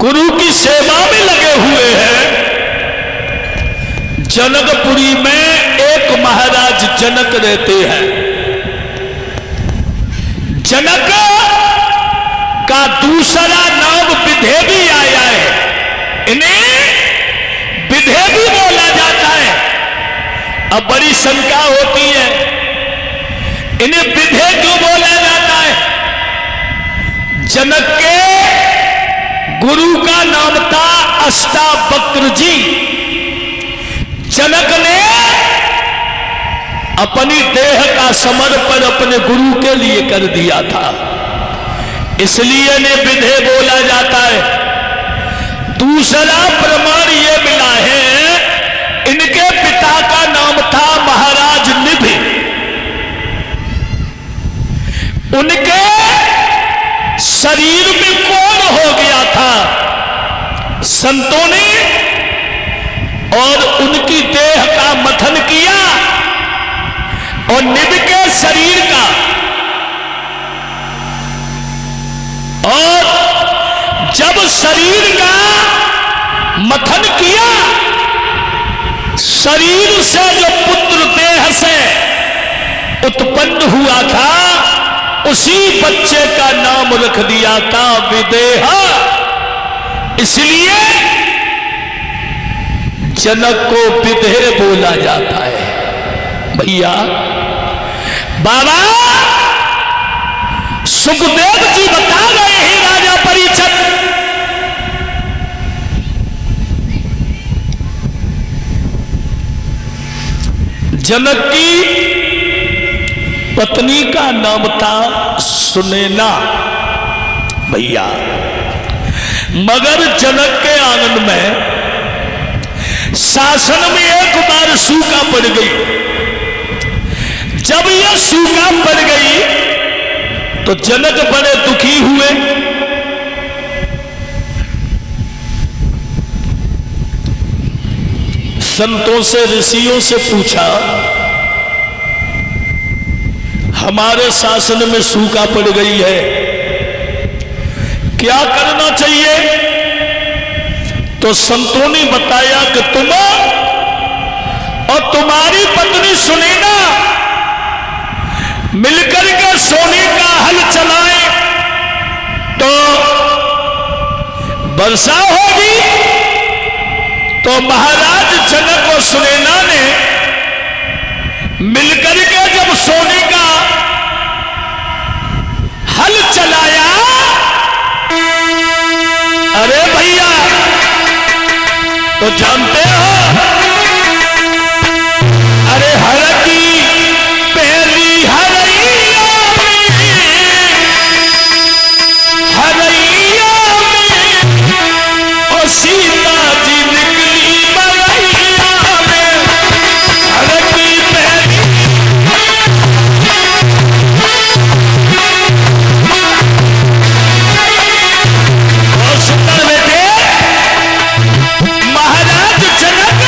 गुरु की सेवा में लगे हुए हैं। जनकपुरी में एक महाराज जनक रहते हैं। जनक का दूसरा नाम विधे भी आया है। इन्हें विधे भी बोला जाता है। अब बड़ी शंका होती है, इन्हें विधे क्यों बोला जाता है? जनक के गुरु का नाम था अष्टावक्र जी। जनक ने अपनी देह का समर्पण अपने गुरु के लिए कर दिया था, इसलिए इन्हें विधे बोला जाता है। दूसरा प्रमाण यह मिला है, इनके पिता का नाम था महाराज निभि। उनके शरीर में कोढ़ हो गया था संतों ने, और उनकी देह का मथन किया और निभि के शरीर का, और जब शरीर का मथन किया, शरीर से जो पुत्र देह से उत्पन्न हुआ था, उसी बच्चे का नाम रख दिया था विदेह। इसलिए जनक को विधे बोला जाता है। भैया बाबा सुखदेव जी बता रहे हैं राजा परीक्षित, जनक की पत्नी का नाम था सुनैना। भैया मगर जनक के आंगन में शासन में एक बार सूखा पड़ गई। जब यह सूखा पड़ गई तो जनक बड़े दुखी हुए। संतों से ऋषियों से पूछा, हमारे शासन में सूखा पड़ गई है, क्या करना चाहिए? तो संतों ने बताया कि तुम और तुम्हारी पत्नी सुनैना मिलकर के सोने का हल चलाएं तो वर्षा होगी। तो महाराज जनक और सुनैना ने मिलकर के जब सोने का हल चलाया, अरे भैया तो जानते हो, अरे हर की पहली हरैया में और सीता जी निकली मरैया में। हर की पहली बहुत सुंदर बेटे। महाराज जनक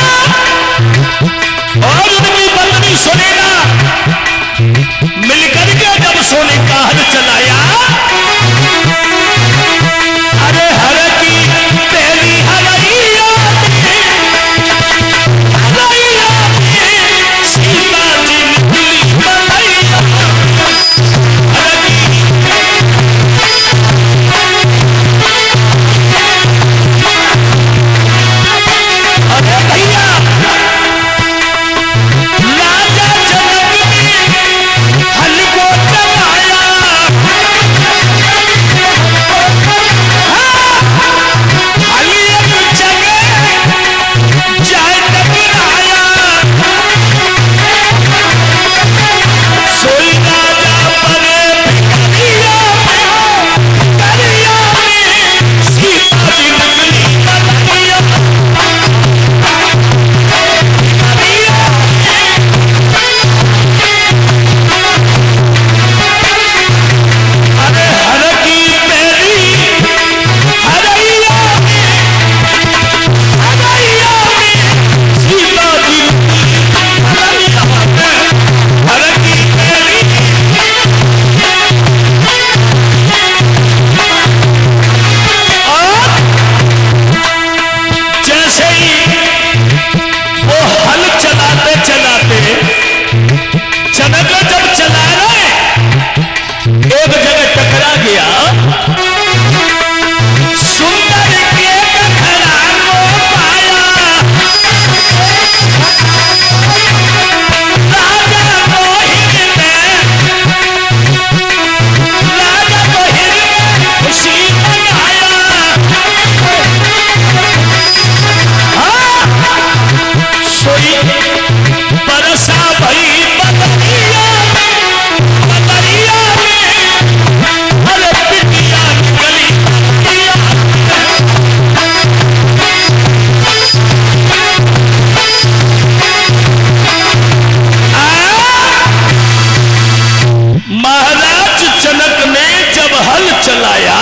हल चलाया,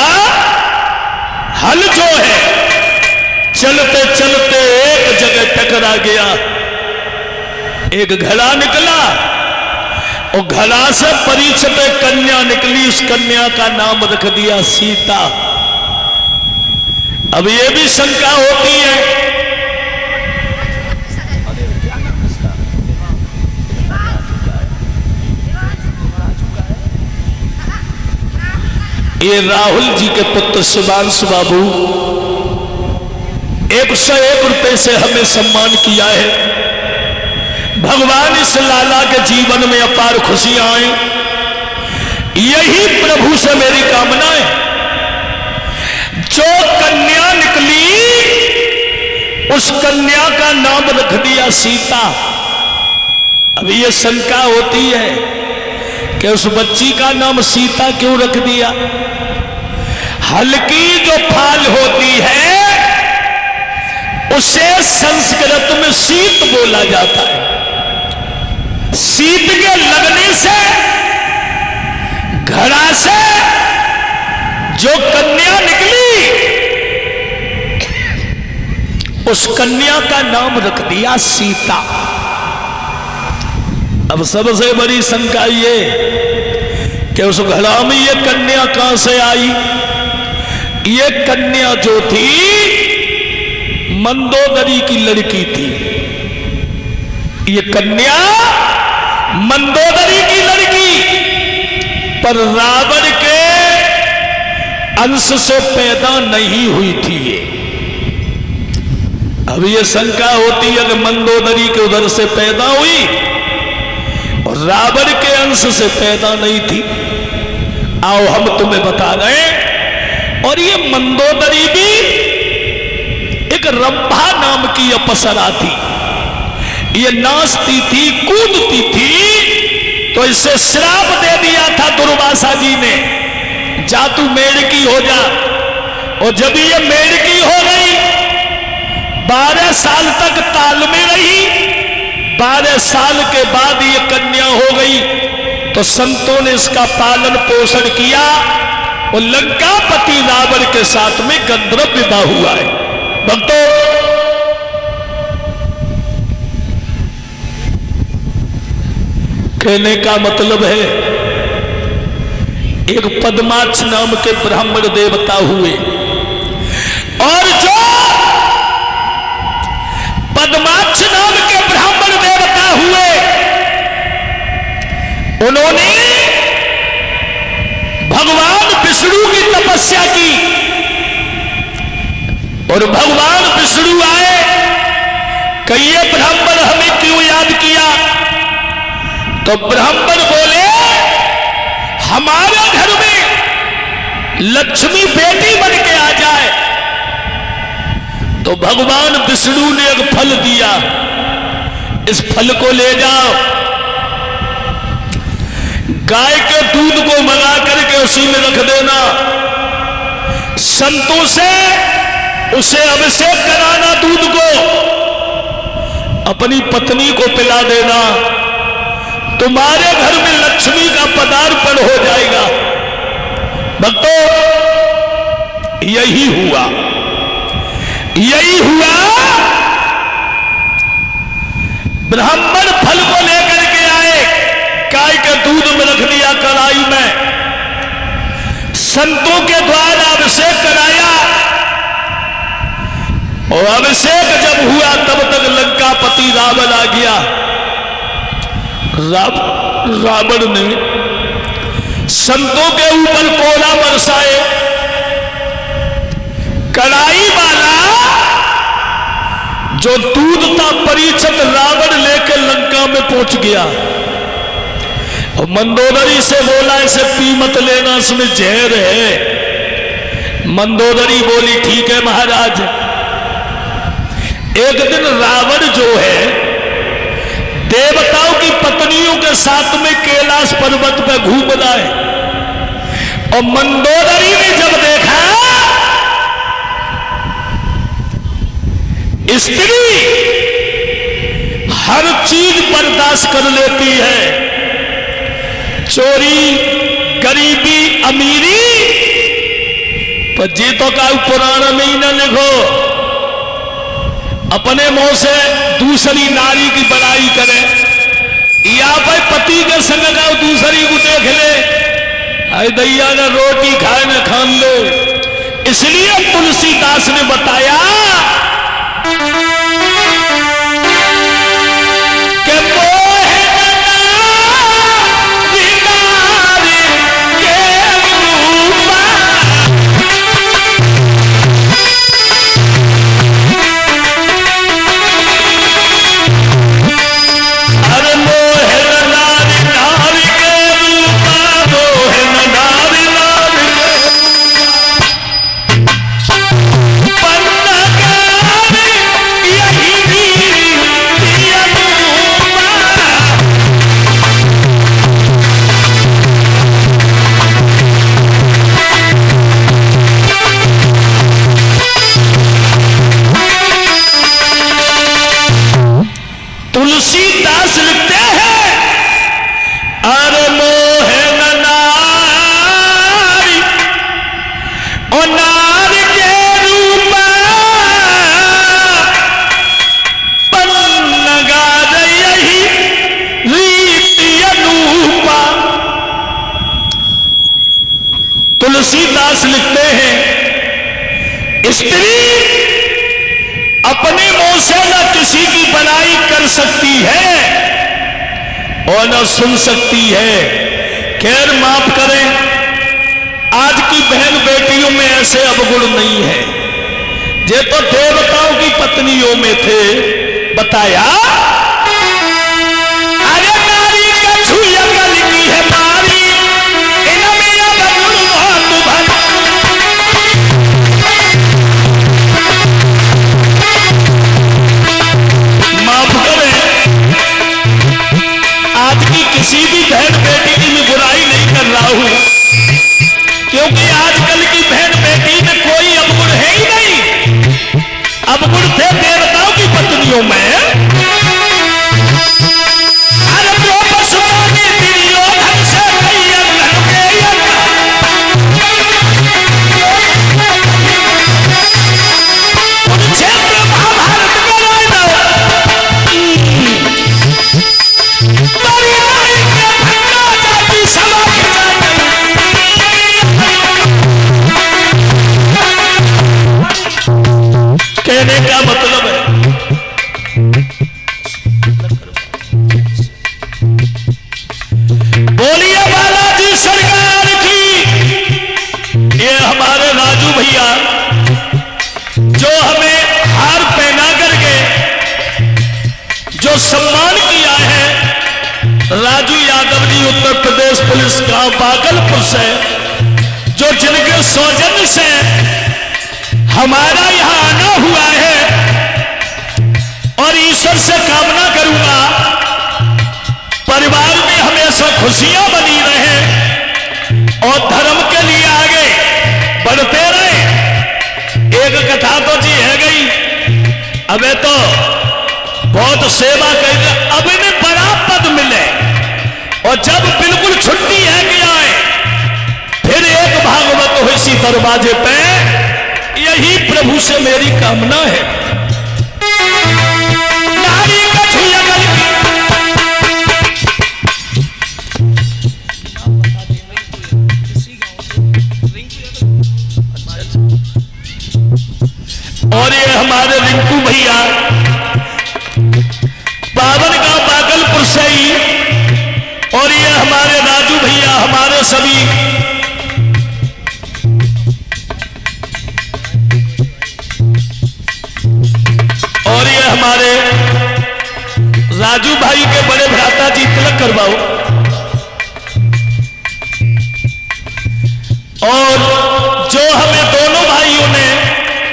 हल जो है चलते चलते एक जगह टकरा गया, एक घड़ा निकला और घड़ा से परीक्षित कन्या निकली, उस कन्या का नाम रख दिया सीता। अब ये भी शंका होती है ये राहुल जी के पुत्र शिवांशु बाबू 101 रुपए से हमें सम्मान किया है। भगवान इस लाला के जीवन में अपार खुशियां आए, यही प्रभु से मेरी कामना है। जो कन्या निकली उस कन्या का नाम रख दिया सीता। अब ये शंका होती है कि उस बच्ची का नाम सीता क्यों रख दिया। हल्की जो फाल होती है उसे संस्कृत में शीत बोला जाता है। शीत के लगने से घड़ा से जो कन्या निकली उस कन्या का नाम रख दिया सीता। अब सबसे बड़ी शंका ये कि उस घड़ा में ये कन्या कहां से आई। ये कन्या जो थी मंदोदरी की लड़की थी। ये कन्या मंदोदरी की लड़की पर रावण के अंश से पैदा नहीं हुई थी। ये अब ये शंका होती है कि मंदोदरी के उधर से पैदा हुई और रावण के अंश से पैदा नहीं थी। आओ हम तुम्हें बता रहे हैं। और ये मंदोदरी भी एक रंभा नाम की अप्सरा थी। ये नाचती थी, कूदती थी, तो इसे श्राप दे दिया था दुर्वासा जी ने, जा तू मेढ़की हो जा। और जब ये मेढ़की हो गई 12 साल तक ताल में रही। 12 साल के बाद ये कन्या हो गई तो संतों ने इसका पालन पोषण किया और लंकापति रावण के साथ में गंधर्व विवाह हुआ है। भक्तों, कहने का मतलब है एक पद्माक्ष नाम के ब्राह्मण देवता हुए और जो पद्माक्ष नाम के ब्राह्मण देवता हुए उन्होंने भगवान विष्णु की तपस्या की और भगवान विष्णु आए कि ये ब्राह्मण हमें क्यों याद किया। तो ब्राह्मण बोले हमारे घर में लक्ष्मी बेटी बन के आ जाए। तो भगवान विष्णु ने एक फल दिया, इस फल को ले जाओ, गाय के दूध को मंगा करके उसी में रख देना, संतों से उसे अभिषेक कराना, दूध को अपनी पत्नी को पिला देना, तुम्हारे घर में लक्ष्मी का पदार्पण हो जाएगा। भक्तों, यही हुआ, यही हुआ। ब्राह्मण फल को लेकर के आए, गाय के दूध में रख दिया कढ़ाई में, संतों के द्वारा अभिषेक कराया और अभिषेक जब हुआ तब तक लंकापति रावण आ गया। रावण ने संतों के ऊपर कोला बरसाए, कढ़ाई वाला जो दूध था परीक्षित रावण लेकर लंका में पहुंच गया और मंदोदरी से बोला इसे पी मत लेना, इसमें जहर है। मंदोदरी बोली ठीक है महाराज। एक दिन रावण जो है देवताओं की पत्नियों के साथ में कैलाश पर्वत पर घूम रहा है और मंदोदरी ने जब देखा स्त्री हर चीज बर्दाश्त कर लेती है, चोरी, गरीबी, अमीरी पर जी तो का पुराण में ही ना लिखो, अपने मुंह से दूसरी नारी की बड़ाई करे, या भाई पति के संग का दूसरी को देख ले, अरे दैया ने रोटी खाए न खान लो। इसलिए तुलसीदास ने बताया कि तुलसीदास लिखते हैं, अरे मोहे नारी और नारी के रूप पन्नगा यही रीति अनूपा। तुलसीदास लिखते हैं, स्त्री अपने मुंह से न किसी की बड़ाई कर सकती है और न सुन सकती है। खैर माफ करें, आज की बहन बेटियों में ऐसे अवगुण नहीं है, ये तो देवताओं की पत्नियों में थे। बताया अरे नारी का छुया कल की है मारी, इनमें अवगुण बहुत भला। किसी भी बहन बेटी की मैं बुराई नहीं कर रहा हूं, क्योंकि आजकल की बहन बेटी में कोई अवगुण है ही नहीं। अवगुण थे देवताओं की पत्नियों में। अरे जो पशुपानी दुर्योधन से कुरुक्षेत्र महाभारत में कहने का मतलब है, बोलिए बालाजी सरकार की। ये हमारे राजू भैया जो हमें हार पहना करके जो सम्मान किया है, राजू यादव जी उत्तर प्रदेश पुलिस गांव बागलपुर से, जो जिनके सौजन्य से हमारा यहां आना हुआ है, और ईश्वर से कामना करूंगा परिवार में हमेशा खुशियां बनी रहे और धर्म के लिए आगे बढ़ते रहे। एक कथा तो जी है गई, अबे तो बहुत सेवा कर, अब इन्हें बड़ा पद मिले, और जब बिल्कुल छुट्टी है कि आए, फिर एक भागवत हो इसी दरवाजे पे। यही प्रभु से मेरी कामना है। नारी का छुया गल की। और ये हमारे रिंकू भैया पावन गांव बागलपुर से ही, और ये हमारे राजू भैया, हमारे सभी और ये हमारे राजू भाई के बड़े भ्राता जी, तिलक करवाओ। और जो हमें दोनों भाइयों ने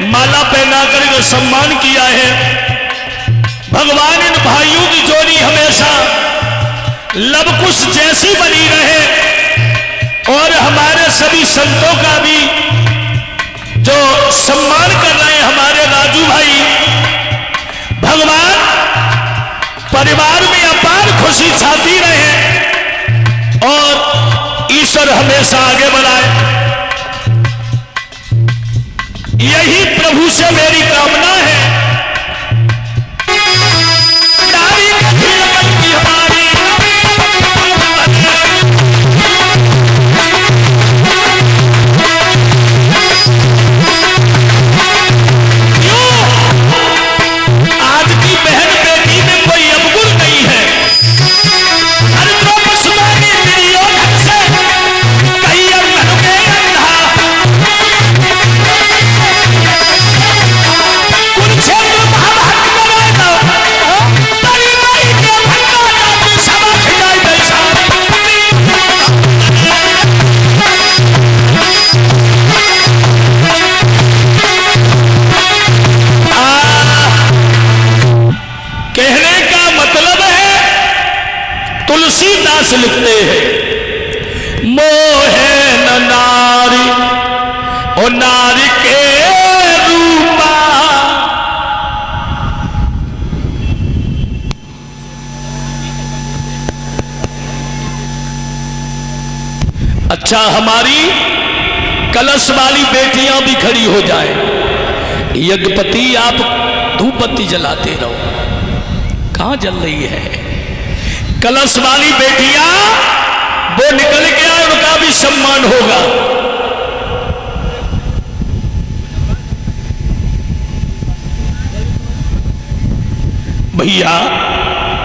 माला पहना कर सम्मान किया है, भगवान इन भाइयों की जोड़ी हमेशा लवकुश जैसी बनी रहे, और हमारे सभी संतों का भी जो सम्मान कर रहे हैं हमारे राजू भाई, भगवान परिवार में अपार खुशी छाती रहे और ईश्वर हमेशा आगे बढ़ाए। यही प्रभु से मेरी कामना है। नारी खिलमन की हमारी आज की बहन बेटी में कोई अवगुण नहीं है। हर द्रौपदी सुदानी दुर्योधन से कई अंधन के अंधा, कुरुक्षेत्र महाभारत कराएगा तारी माई के भंगा जाति सभा खिजाई बैसा। कहने का मतलब है, तुलसीदास लिखते हैं, मोहे न नारी और नारी के रूपा। अच्छा, हमारी कलश वाली बेटियां भी खड़ी हो जाए। यज्ञपति आप धूपबत्ती जलाते रहो, कहां जल रही है? कलश वाली बेटियां वो निकल गया, उनका भी सम्मान होगा। भैया